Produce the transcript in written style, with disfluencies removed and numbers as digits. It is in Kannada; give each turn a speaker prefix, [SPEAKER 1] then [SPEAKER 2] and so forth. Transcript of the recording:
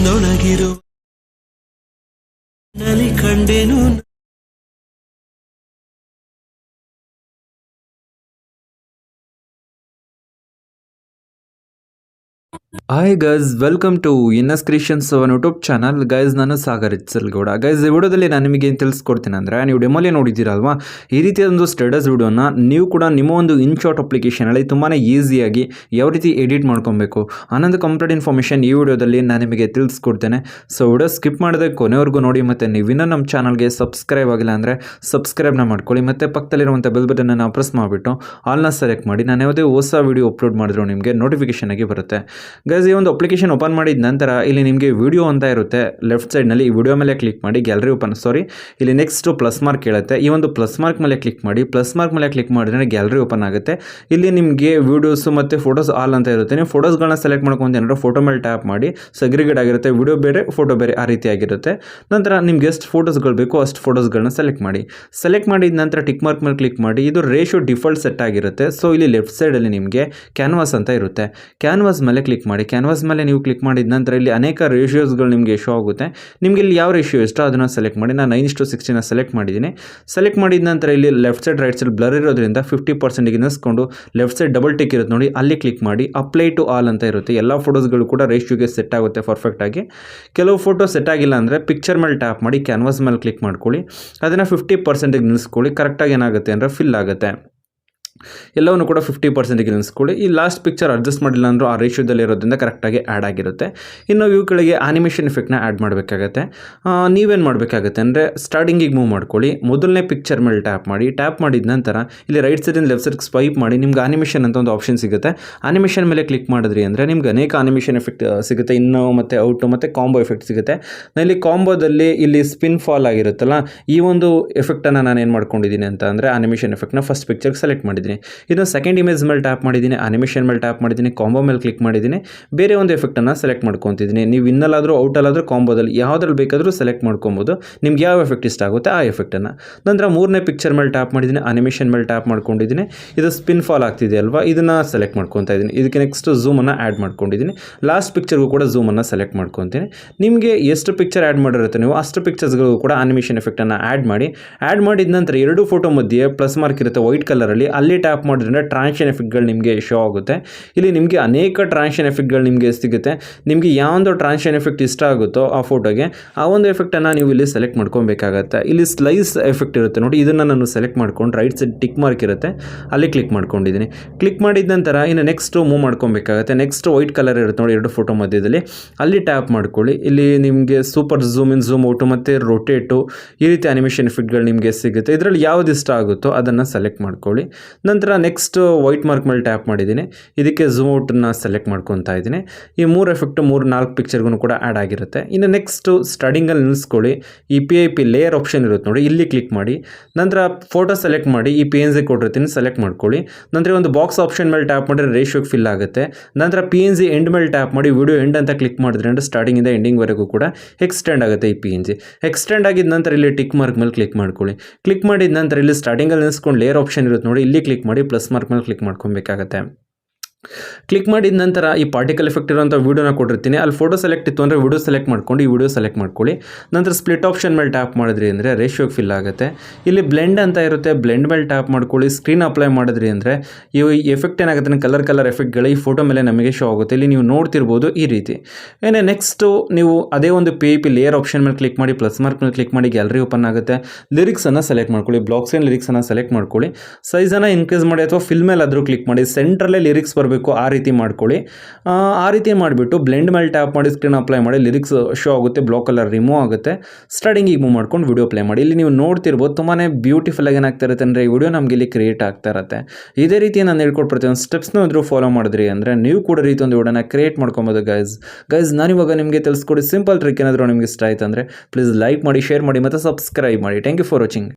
[SPEAKER 1] ನನ್ನೊಳಗಿರು ನಲಿ ಕಂಡೆನು.
[SPEAKER 2] ಹಾಯ್ ಗೈಸ್, ವೆಲ್ಕಮ್ ಟು ಇನ್ನಸ್ ಕ್ರಿಯೇಷನ್ಸ್ ಅವನ್ ಯೂಟ್ಯೂಬ್ ಚಾನಲ್. ಗೈಸ್, ನಾನು ಸಾಗರ್ ಗೌಡ. ಗೈಸ್, ಈ ವಿಡಿಯೋದಲ್ಲಿ ನಾನು ನಿಮಗೆ ಏನು ತಿಳಿಸ್ಕೊಡ್ತೀನಿ ಅಂದರೆ, ನೀವು ಡೆಮೋಲಿ ನೋಡಿದ್ದೀರಲ್ವಾ, ಈ ರೀತಿಯ ಒಂದು ಸ್ಟೇಟಸ್ ವಿಡಿಯೋನ ನೀವು ಕೂಡ ನಿಮ್ಮ ಒಂದು ಇನ್ಶಾಟ್ ಅಪ್ಲಿಕೇಶನಲ್ಲಿ ತುಂಬಾ ಈಸಿಯಾಗಿ ಯಾವ ರೀತಿ ಎಡಿಟ್ ಮಾಡ್ಕೊಬೇಕು ಅನ್ನೋದು ಕಂಪ್ಲೀಟ್ ಇನ್ಫಾರ್ಮೇಷನ್ ಈ ವಿಡಿಯೋದಲ್ಲಿ ನಾನು ನಿಮಗೆ ತಿಳಿಸ್ಕೊಡ್ತೇನೆ. ಸೊ ವಿಡಿಯೋ ಸ್ಕಿಪ್ ಮಾಡಿದ್ರೆ ಕೊನೆವರೆಗೂ ನೋಡಿ. ಮತ್ತು ನೀವಿನ್ನೂ ನಮ್ಮ ಚಾನಲ್ಗೆ ಸಬ್ಸ್ಕ್ರೈಬ್ ಆಗಿಲ್ಲ ಅಂದರೆ ಸಬ್ಸ್ಕ್ರೈಬ್ನ ಮಾಡ್ಕೊಳ್ಳಿ. ಮತ್ತು ಪಕ್ಕದಲ್ಲಿರುವಂಥ ಬೆಲ್ ಬಟನನ್ನು ಪ್ರೆಸ್ ಮಾಡಿಬಿಟ್ಟು ಆಲ್ನ ಸೆಲೆಕ್ಟ್ ಮಾಡಿ. ನಾನು ಯಾವುದೇ ಹೊಸ ವಿಡಿಯೋ ಅಪ್ಲೋಡ್ ಮಾಡಿದ್ರು ನಿಮಗೆ ನೋಟಿಫಿಕೇಶನ್ ಆಗಿ ಬರುತ್ತೆ. ಗೈಸ್, ಈ ಒಂದು ಅಪ್ಲಿಕೇಶನ್ ಓಪನ್ ಮಾಡಿದ ನಂತರ ಇಲ್ಲಿ ನಿಮಗೆ ವಿಡಿಯೋ ಅಂತ ಇರುತ್ತೆ ಲೆಫ್ಟ್ ಸೈಡ್ನಲ್ಲಿ. ಈ ವಿಡಿಯೋ ಮೇಲೆ ಕ್ಲಿಕ್ ಮಾಡಿ ಗ್ಯಾಲರಿ ಇಲ್ಲಿ ನೆಕ್ಸ್ಟ್ ಪ್ಲಸ್ ಮಾರ್ಕ್ ಕೇಳುತ್ತೆ. ಈ ಒಂದು ಪ್ಲಸ್ ಮಾರ್ಕ್ ಮೇಲೆ ಕ್ಲಿಕ್ ಮಾಡಿ. ಪ್ಲಸ್ ಮಾರ್ಕ್ ಮೇಲೆ ಕ್ಲಿಕ್ ಮಾಡಿದ್ರೆ ಗ್ಯಾಲರಿ ಓಪನ್ ಆಗುತ್ತೆ. ಇಲ್ಲಿ ನಿಮಗೆ ವಿಡಿಯೋಸ್ ಮತ್ತು ಫೋಟೋಸ್ ಆಲ್ ಅಂತ ಇರುತ್ತೆ. ನೀವು ಫೋಟೋಸ್ಗಳನ್ನ ಸೆಲೆಕ್ಟ್ ಮಾಡ್ಕೊಂತೀರ, ಫೋಟೋ ಮೇಲೆ ಟ್ಯಾಪ್ ಮಾಡಿ ಸೆಗ್ರಿಗೇಟ್ ಆಗಿರುತ್ತೆ. ವಿಡಿಯೋ ಬೇರೆ, ಫೋಟೋ ಬೇರೆ, ಆ ರೀತಿ ಆಗಿರುತ್ತೆ. ನಂತರ ನಿಮ್ಗೆ ಎಷ್ಟು ಫೋಟೋಸ್ಗಳು ಬೇಕು ಅಷ್ಟು ಫೋಟೋಸ್ಗಳನ್ನ ಸೆಲೆಕ್ಟ್ ಮಾಡಿ. ಸೆಲೆಕ್ಟ್ ಮಾಡಿದ ನಂತರ ಟಿಕ್ ಮಾರ್ಕ್ ಮೇಲೆ ಕ್ಲಿಕ್ ಮಾಡಿ. ಇದು ರೇಷಿಯೋ ಡಿಫಾಲ್ಟ್ ಸೆಟ್ ಆಗಿರುತ್ತೆ. ಸೊ ಇಲ್ಲಿ ಲೆಫ್ಟ್ ಸೈಡಲ್ಲಿ ನಿಮಗೆ ಕ್ಯಾನ್ವಾಸ್ ಅಂತ ಇರುತ್ತೆ. ಕ್ಯಾನ್ವಾಸ್ ಮೇಲೆ ಕ್ಲಿಕ್ ಮಾಡಿ. ಕ್ಯಾನ್ವಾಸ್ ಮೇಲೆ ನೀವು ಕ್ಲಿಕ್ ಮಾಡಿದ ನಂತರ ಇಲ್ಲಿ ಅನೇಕ ರೇಷಿಯೋಸ್ಗಳು ನಿಮಗೆ ಶೋ ಆಗುತ್ತೆ. ನಿಮಗೆ ಇಲ್ಲಿ ಯಾವ ರೇಷಿಯೋ ಇಷ್ಟೋ ಅದನ್ನು ಸೆಲೆಕ್ಟ್ ಮಾಡಿ. ನಾನು 9:16 ಸೆಲೆಕ್ಟ್ ಮಾಡಿದ್ದೀನಿ. ಸೆಲೆಕ್ಟ್ ಮಾಡಿದ ನಂತರ ಇಲ್ಲಿ left side right side blur ಇರೋದ್ರಿಂದ 50% ನಿಲ್ಲಿಸ್ಕೊಂಡು ಲೆಫ್ಟ್ ಸೈಡ್ ಡಬಲ್ ಟಿಕ್ ಇರುತ್ತೆ ನೋಡಿ, ಅಲ್ಲಿ ಕ್ಲಿಕ್ ಮಾಡಿ. ಅಪ್ಲೈ ಟು ಆಲ್ ಅಂತ ಇರುತ್ತೆ. ಎಲ್ಲ ಫೋಟೋಸ್ಗಳು ಕೂಡ ರೇಷಿಯೋಗೆ ಸೆಟ್ ಆಗುತ್ತೆ ಪರ್ಫೆಕ್ಟಾಗಿ. ಕೆಲವು ಫೋಟೋ ಸೆಟ್ ಆಗಿಲ್ಲ ಅಂದರೆ ಪಿಕ್ಚರ್ ಮೇಲೆ ಟ್ಯಾಪ್ ಮಾಡಿ ಕ್ಯಾನ್ವಾಸ್ ಮೇಲೆ ಕ್ಲಿಕ್ ಮಾಡ್ಕೊಳ್ಳಿ. ಅದನ್ನು 50% ನಿಲ್ಲಿಸ್ಕೊಳ್ಳಿ. ಕರೆಕ್ಟಾಗಿ ಏನಾಗುತ್ತೆ ಅಂದರೆ ಫಿಲ್ ಆಗುತ್ತೆ. ಎಲ್ಲವನ್ನು ಕೂಡ 50% ನಿಲ್ಲಿಸ್ಕೊಳ್ಳಿ. ಈ ಲಾಸ್ಟ್ ಪಿಕ್ಚರ್ ಅಡ್ಜಸ್ಟ್ ಮಾಡಿಲ್ಲ ಅಂದರೂ ಆ ರೇಷಿಯೋದಲ್ಲಿ ಇರೋದ್ರಿಂದ ಕರೆಕ್ಟಾಗಿ ಆ್ಯಡ್ ಆಗಿರುತ್ತೆ. ಇನ್ನು ಇವುಗಳಿಗೆ ಆನಿಮೇಷನ್ ಎಫೆಕ್ಟ್ನ ಆ್ಯಡ್ ಮಾಡಬೇಕಾಗತ್ತೆ. ನೀವೇನು ಮಾಡಬೇಕಾಗತ್ತೆ ಅಂದರೆ ಸ್ಟಾರ್ಟಿಂಗಿಗೆ ಮೂವ್ ಮಾಡ್ಕೊಳ್ಳಿ. ಮೊದಲನೇ ಪಿಕ್ಚರ್ ಮೇಲೆ ಟ್ಯಾಪ್ ಮಾಡಿ. ಟ್ಯಾಪ್ ಮಾಡಿದ ನಂತರ ಇಲ್ಲಿ ರೈಟ್ ಸೈಡಿಂದ ಲೆಫ್ಟ್ ಸೈಡ್ಗೆ ಸ್ವೈಪ್ ಮಾಡಿ. ನಿಮ್ಗೆ ಆನಿಮೇಷನ್ ಅಂತ ಒಂದು ಆಪ್ಷನ್ ಸಿಗುತ್ತೆ. ಆನಿಮೇಷನ್ ಮೇಲೆ ಕ್ಲಿಕ್ ಮಾಡಿದ್ರಿ ಅಂದರೆ ನಿಮ್ಗೆ ಅನೇಕ ಆನಿಮೇಷನ್ ಎಫೆಕ್ಟ್ ಸಿಗುತ್ತೆ. ಇನ್ನು ಮತ್ತು ಔಟು ಮತ್ತು ಕಾಂಬೋ ಎಫೆಕ್ಟ್ ಸಿಗುತ್ತೆ. ಇಲ್ಲಿ ಕಾಂಬೋದಲ್ಲಿ ಇಲ್ಲಿ ಸ್ಪಿನ್ ಫಾಲ್ ಆಗಿರುತ್ತಲ್ಲ, ಈ ಒಂದು ಎಫೆಕ್ಟನ್ನು ನಾನು ಏನು ಮಾಡ್ಕೊಂಡಿದ್ದೀನಿ ಅಂತ ಅಂದರೆ ಆನಿಮೇಷನ್ ಎಫೆಕ್ಟ್ನ ಫಸ್ಟ್ ಪಿಕ್ಚರ್ಗೆ ಸೆಲೆಕ್ಟ್ ಮಾಡಿದ್ದೀನಿ. ಇನ್ನು ಸೆಕೆಂಡ್ ಇಮೇಜ್ ಮೇಲೆ ಟ್ಯಾಪ್ ಮಾಡಿದ್ದೀನಿ, ಅನಿಮೇಷನ್ ಮೇಲೆ ಟ್ಯಾಪ್ ಮಾಡಿದ್ದೀನಿ, ಕಾಂಬೋ ಮೇಲೆ ಕ್ಲಿಕ್ ಮಾಡಿದ್ದೀನಿ. ಬೇರೆ ಒಂದು ಎಫೆಕ್ಟನ್ನು ಸೆಲೆಕ್ಟ್ ಮಾಡ್ಕೊತಿದ್ದೀನಿ. ನೀವು ಇನ್ನಲ್ಲಾದರೂ ಔಟಲ್ಲಾದರೂ ಕಾಂಬೋದಲ್ಲಿ ಯಾವುದ್ರಲ್ಲಿ ಬೇಕಾದರೂ ಸೆಲೆಕ್ಟ್ ಮಾಡ್ಕೊಬೋದು. ನಿಮ್ಗೆ ಯಾವ ಎಫೆಕ್ಟ್ ಇಷ್ಟ ಆಗುತ್ತೆ ಆ ಎಫೆಕ್ಟನ್ನು. ನಂತರ ಮೂರನೇ ಪಿಕ್ಚರ್ ಮೇಲೆ ಟ್ಯಾಪ್ ಮಾಡಿದ್ದೀನಿ, ಅನಿಮೇಷನ್ ಮೇಲೆ ಟ್ಯಾಪ್ ಮಾಡ್ಕೊಂಡಿದ್ದೀನಿ. ಇದು ಸ್ಪಿನ್ ಫಾಲ್ ಆಗ್ತಿದೆ ಅಲ್ವಾ, ಇದನ್ನು ಸೆಲೆಕ್ಟ್ ಮಾಡ್ಕೊತಾ ಇದ್ದೀನಿ. ಇದಕ್ಕೆ ನೆಕ್ಸ್ಟ್ ಝೂಮನ್ನು ಆ್ಯಡ್ ಮಾಡ್ಕೊಂಡಿದ್ದೀನಿ. ಲಾಸ್ಟ್ ಪಿಕ್ಚರ್ಗೂ ಕೂಡ ಝೂಮನ್ನು ಸೆಲೆಕ್ಟ್ ಮಾಡ್ಕೊತೀನಿ. ನಿಮಗೆ ಎಷ್ಟು ಪಿಕ್ಚರ್ ಆ್ಯಡ್ ಮಾಡಿರುತ್ತೆ ನೀವು ಅಷ್ಟು ಪಿಕ್ಚರ್ಸ್ಗಳಿಗೂ ಕೂಡ ಅನಿಮೇಷನ್ ಎಫೆಕ್ಟನ್ನು ಆ್ಯಡ್ ಮಾಡಿ. ಆ್ಯಡ್ ಮಾಡಿದ ನಂತರ ಎರಡು ಫೋಟೋ ಮಧ್ಯೆ ಪ್ಲಸ್ ಮಾರ್ಕ್ ಇರುತ್ತೆ ವೈಟ್ ಕಲರಲ್ಲಿ, ಅಲ್ಲಿ ಟ್ಯಾಪ್ ಮಾಡಿದ್ರೆ ಟ್ರಾನ್ಸಿಷನ್ ಎಫೆಕ್ಟ್ಗಳು ನಿಮಗೆ ಶೋ ಆಗುತ್ತೆ. ಇಲ್ಲಿ ನಿಮಗೆ ಅನೇಕ ಟ್ರಾನ್ಸಿಷನ್ ಎಫೆಕ್ಟ್ಗಳು ನಿಮಗೆ ಸಿಗುತ್ತೆ. ನಿಮಗೆ ಯಾವೊಂದು ಟ್ರಾನ್ಸಿಷನ್ ಎಫೆಕ್ಟ್ ಇಷ್ಟ ಆಗುತ್ತೋ ಆ ಫೋಟೋಗೆ ಆ ಒಂದು ಎಫೆಕ್ಟನ್ನು ನೀವು ಇಲ್ಲಿ ಸೆಲೆಕ್ಟ್ ಮಾಡ್ಕೊಬೇಕಾಗತ್ತೆ. ಇಲ್ಲಿ ಸ್ಲೈಸ್ ಎಫೆಕ್ಟ್ ಇರುತ್ತೆ ನೋಡಿ, ಇದನ್ನು ನಾನು ಸೆಲೆಕ್ಟ್ ಮಾಡ್ಕೊಂಡು ರೈಟ್ ಸೈಡ್ ಟಿಕ್ ಮಾರ್ಕ್ ಇರುತ್ತೆ ಅಲ್ಲಿ ಕ್ಲಿಕ್ ಮಾಡ್ಕೊಂಡಿದ್ದೀನಿ. ಕ್ಲಿಕ್ ಮಾಡಿದ ನಂತರ ಇನ್ನು ನೆಕ್ಸ್ಟ್ ಮೂವ್ ಮಾಡ್ಕೊಬೇಕಾಗತ್ತೆ. ನೆಕ್ಸ್ಟ್ ವೈಟ್ ಕಲರ್ ಇರುತ್ತೆ ನೋಡಿ ಎರಡು ಫೋಟೋ ಮಧ್ಯದಲ್ಲಿ, ಅಲ್ಲಿ ಟ್ಯಾಪ್ ಮಾಡ್ಕೊಳ್ಳಿ. ಇಲ್ಲಿ ನಿಮಗೆ super zoom in, zoom out ಮತ್ತು ರೊಟೇಟು ಈ ರೀತಿ ಅನಿಮೇಷನ್ ಎಫೆಕ್ಟ್ಗಳು ನಿಮಗೆ ಸಿಗುತ್ತೆ. ಇದರಲ್ಲಿ ಯಾವ್ದು ಇಷ್ಟ ಆಗುತ್ತೋ ಅದನ್ನು ಸೆಲೆಕ್ಟ್ ಮಾಡ್ಕೊಳ್ಳಿ. ನಂತರ ನೆಕ್ಸ್ಟ್ ವೈಟ್ ಮಾರ್ಕ್ ಮೇಲೆ ಟ್ಯಾಪ್ ಮಾಡಿದ್ದೀನಿ. ಇದಕ್ಕೆ ಝೂಮ್ ಔಟನ್ನು ಸೆಲೆಕ್ಟ್ ಮಾಡ್ಕೊತಾ ಇದ್ದೀನಿ. ಈ 3 ಎಫೆಕ್ಟು 3-4 ಪಿಕ್ಚರ್ಗೂ ಕೂಡ ಆ್ಯಡ್ ಆಗಿರುತ್ತೆ. ಇನ್ನು ನೆಕ್ಸ್ಟು ಸ್ಟಾರ್ಟಿಂಗಲ್ಲಿ ನಿಲ್ಲಿಸ್ಕೊಳ್ಳಿ. ಈ PIP ಲೇಯರ್ ಆಪ್ಷನ್ ಇರುತ್ತೆ ನೋಡಿ, ಇಲ್ಲಿ ಕ್ಲಿಕ್ ಮಾಡಿ. ನಂತರ ಫೋಟೋ ಸೆಲೆಕ್ಟ್ ಮಾಡಿ. ಈ PNG ಕೊಟ್ಟಿರ್ತೀನಿ, ಸೆಲೆಕ್ಟ್ ಮಾಡ್ಕೊಳ್ಳಿ. ನಂತರ ಒಂದು ಬಾಕ್ಸ್ ಆಪ್ಷನ್ ಮೇಲೆ ಟ್ಯಾಪ್ ಮಾಡಿದ್ರೆ ರೇಷಿಯೋಗೆ ಫಿಲ್ ಆಗುತ್ತೆ. ನಂತರ PNG ಎಂಡ್ ಮೇಲೆ ಟ್ಯಾಪ್ ಮಾಡಿ ವಿಡಿಯೋ ಎಂಡ್ ಅಂತ ಕ್ಲಿಕ್ ಮಾಡಿದ್ರೆ ಅಂದರೆ ಸ್ಟಾರ್ಟಿಂಗಿಂದ ಎಂಡಿಂಗ್ವರೆಗೂ ಕೂಡ ಎಕ್ಸ್ಟೆಂಡ್ ಆಗುತ್ತೆ. ಈ PNG ಎಕ್ಸ್ಟೆಂಡ್ ಆಗಿದ ನಂತರ ಇಲ್ಲಿ ಟಿಕ್ ಮಾರ್ಕ್ ಮೇಲೆ ಕ್ಲಿಕ್ ಮಾಡ್ಕೊಳ್ಳಿ. ಕ್ಲಿಕ್ ಮಾಡಿದ ನಂತರ ಇಲ್ಲಿ ಸ್ಟಾರ್ಟಿಂಗಲ್ಲಿ ನಿಲ್ಲಿಸ್ಕೊಂಡು ಲೇಯರ್ ಆಪ್ಷನ್ ಇರುತ್ತೆ ನೋಡಿ, ಇಲ್ಲಿ ಕ್ಲಿಕ್ ಮಾಡಿ ಪ್ಲಸ್ ಮಾರ್ಕ್ ಮೇಲೆ ಕ್ಲಿಕ್ ಮಾಡ್ಕೊಬೇಕಾಗತ್ತೆ. ಕ್ಲಿಕ್ ಮಾಡಿದ ನಂತರ ಈ ಪಾರ್ಟಿಕಲ್ ಎಫೆಕ್ಟ್ ಇರುವಂಥ ವೀಡಿಯೋನ ಕೊಟ್ಟಿರ್ತೀನಿ. ಅಲ್ಲಿ ಫೋಟೋ ಸೆಲೆಕ್ಟ್ ಇತ್ತು ಅಂದರೆ ವಿಡಿಯೋ ಸೆಲೆಕ್ಟ್ ಮಾಡ್ಕೊಂಡು ಈ ವಿಡಿಯೋ ಸೆಲೆಕ್ಟ್ ಮಾಡ್ಕೊಳ್ಳಿ. ನಂತರ ಸ್ಪ್ಲಿಟ್ ಆಪ್ಷನ್ ಮೇಲೆ ಟ್ಯಾಪ್ ಮಾಡಿದ್ರಿ ಅಂದರೆ ರೇಷಿಯೋಗೆ ಫಿಲ್ ಆಗುತ್ತೆ. ಇಲ್ಲಿ ಬ್ಲೆಂಡ್ ಅಂತ ಇರುತ್ತೆ, ಬ್ಲೆಂಡ್ ಮೇಲೆ ಟ್ಯಾಪ್ ಮಾಡ್ಕೊಳ್ಳಿ. ಸ್ಕ್ರೀನ್ ಅಪ್ಲೈ ಮಾಡಿದ್ರಿ ಅಂದರೆ ಈ ಎಫೆಕ್ಟ್ ಏನಾಗುತ್ತೆ, ಕಲರ್ ಎಫೆಕ್ಟ್ಗಳು ಈ ಫೋಟೋ ಮೇಲೆ ನಮಗೆ ಶೋ ಆಗುತ್ತೆ. ಇಲ್ಲಿ ನೀವು ನೋಡ್ತಿರ್ಬೋದು ಈ ರೀತಿ. ಏನೇ ನೆಕ್ಸ್ಟು ನೀವು ಅದೇ ಒಂದು PIP ಲೇಯರ್ ಆಪ್ಷನ್ ಮೇಲೆ ಕ್ಲಿಕ್ ಮಾಡಿ, ಪ್ಲಸ್ ಮಾರ್ಕ್ ಮೇಲೆ ಕ್ಲಿಕ್ ಮಾಡಿ, ಗ್ಯಾಲರಿ ಓಪನ್ ಆಗುತ್ತೆ. ಲಿರಿಕ್ಸನ್ನು ಸೆಲೆಕ್ಟ್ ಮಾಡ್ಕೊಳ್ಳಿ. ಬ್ಲಾಕ್ ಸ್ಕ್ರೀನ್ ಲಿರಿಕ್ಸನ್ನು ಸೆಲೆಕ್ಟ್ ಮಾಡ್ಕೊಳ್ಳಿ. ಸೈಜನ್ನು ಇನ್ಕ್ರೀಸ್ ಮಾಡಿ ಅಥವಾ ಫಿಲ್ ಮೇಲೆ ಆದರೂ ಕ್ಲಿಕ್ ಮಾಡಿ. ಸೆಂಟ್ರಲ್ಲೇ ಲಿರಿಕ್ಸ್ ಬರಬೇಕು, ಆ ರೀತಿ ಮಾಡ್ಕೊಳ್ಳಿ. ಆ ರೀತಿ ಮಾಡಿಬಿಟ್ಟು ಬ್ಲೆಂಡ್ ಮೇಲೆ ಟ್ಯಾಪ್ ಮಾಡಿ ಸ್ಕ್ರೀನ್ ಅಪ್ಲೈ ಮಾಡಿ. ಲಿರಿಕ್ಸ್ ಶೋ ಆಗುತ್ತೆ, ಬ್ಲಾಕ್ ಕಲರ್ ರಿಮೂವ್ ಆಗುತ್ತೆ. ಸ್ಟಾರ್ಟಿಂಗಿಗೆ ಮೂವ್ ಮಾಡ್ಕೊಂಡು ವಿಡಿಯೋ ಪ್ಲೇ ಮಾಡಿ. ಇಲ್ಲಿ ನೀವು ನೋಡ್ತಿರ್ಬೋದು ತುಂಬಾ ಬ್ಯೂಟಿಫುಲ್ ಆಗಿ ಏನಾಗ್ತಾ ಇರುತ್ತೆ ಅಂದರೆ ಈ ವಿಡಿಯೋ ನಮಗೆ ಇಲ್ಲಿ ಕ್ರಿಯೇಟ್ ಆಗ್ತಾ ಇರುತ್ತೆ. ಇದೇ ರೀತಿ ನಾನು ಹೇಳ್ಕೊಡ್ತೀನಿ. ಒಂದು ಸ್ಟೆಪ್ಸ್ನ ಇದ್ರೂ ಫಾಲೋ ಮಾಡಿದ್ರಿ ಅಂದರೆ ನೀವು ಕೂಡ ರೀತಿ ಒಂದು ವಿಡಿಯೋನ ಕ್ರಿಯೇಟ್ ಮಾಡ್ಕೊಬೋದು. ಗೈಸ್ ನಾನಿವಾಗ ನಿಮಗೆ ತಿಳಿಸ್ಕೊಡಿ ಸಿಂಪಲ್ ಟ್ರಿಕ್. ಏನಾದರೂ ನಿಮಗೆ ಇಷ್ಟ ಆಯ್ತು ಅಂದರೆ ಪ್ಲೀಸ್ ಲೈಕ್ ಮಾಡಿ, ಶೇರ್ ಮಾಡಿ ಮತ್ತು ಸಬ್ಸ್ಕ್ರೈಬ್ ಮಾಡಿ. Thank you for watching.